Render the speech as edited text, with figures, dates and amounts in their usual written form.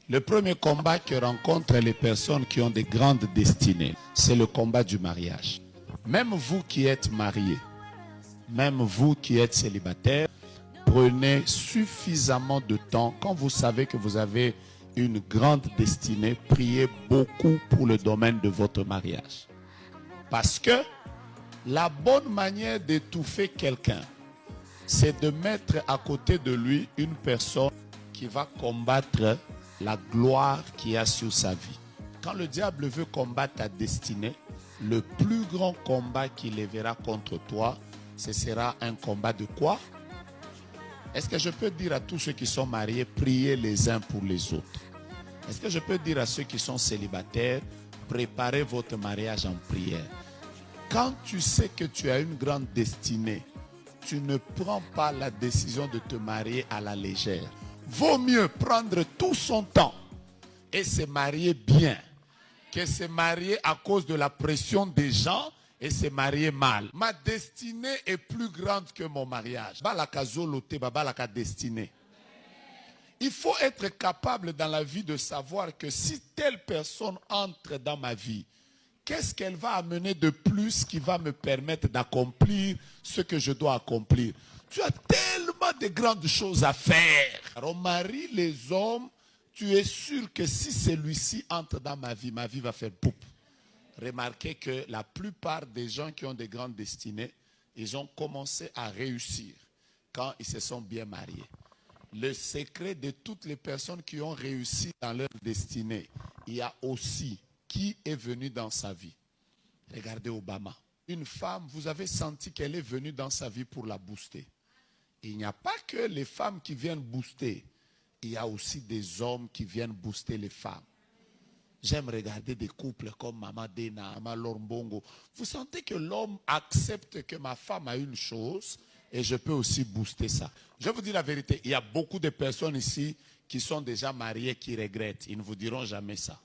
Le premier combat que rencontrent les personnes qui ont des grandes destinées, c'est le combat du mariage. Même vous qui êtes mariés, même vous qui êtes célibataire, prenez suffisamment de temps quand vous savez que vous avez une grande destinée, priez beaucoup pour le domaine de votre mariage. Parce que la bonne manière d'étouffer quelqu'un, c'est de mettre à côté de lui une personne qui va combattre la gloire qu'il y a sur sa vie. Quand le diable veut combattre ta destinée, le plus grand combat qu'il verra contre toi, ce sera un combat de quoi? Est-ce que je peux dire à tous ceux qui sont mariés, priez les uns pour les autres? Est-ce que je peux dire à ceux qui sont célibataires, préparez votre mariage en prière? Quand tu sais que tu as une grande destinée, tu ne prends pas la décision de te marier à la légère. Vaut mieux prendre tout son temps et se marier bien que se marier à cause de la pression des gens et se marier mal. Ma destinée est plus grande que mon mariage. Il faut être capable dans la vie de savoir que si telle personne entre dans ma vie, qu'est-ce qu'elle va amener de plus qui va me permettre d'accomplir ce que je dois accomplir? Tu as tellement de grandes choses à faire. On marie les hommes, tu es sûr que si celui-ci entre dans ma vie va faire poup. Remarquez que la plupart des gens qui ont des grandes destinées, ils ont commencé à réussir quand ils se sont bien mariés. Le secret de toutes les personnes qui ont réussi dans leur destinée, il y a aussi qui est venu dans sa vie. Regardez Obama. Une femme, vous avez senti qu'elle est venue dans sa vie pour la booster. Il n'y a pas que les femmes qui viennent booster. Il y a aussi des hommes qui viennent booster les femmes. J'aime regarder des couples comme Mama Dena, Mama Lorbongo. Vous sentez que l'homme accepte que ma femme a une chose et je peux aussi booster ça. Je vous dis la vérité, il y a beaucoup de personnes ici qui sont déjà mariées qui regrettent. Ils ne vous diront jamais ça.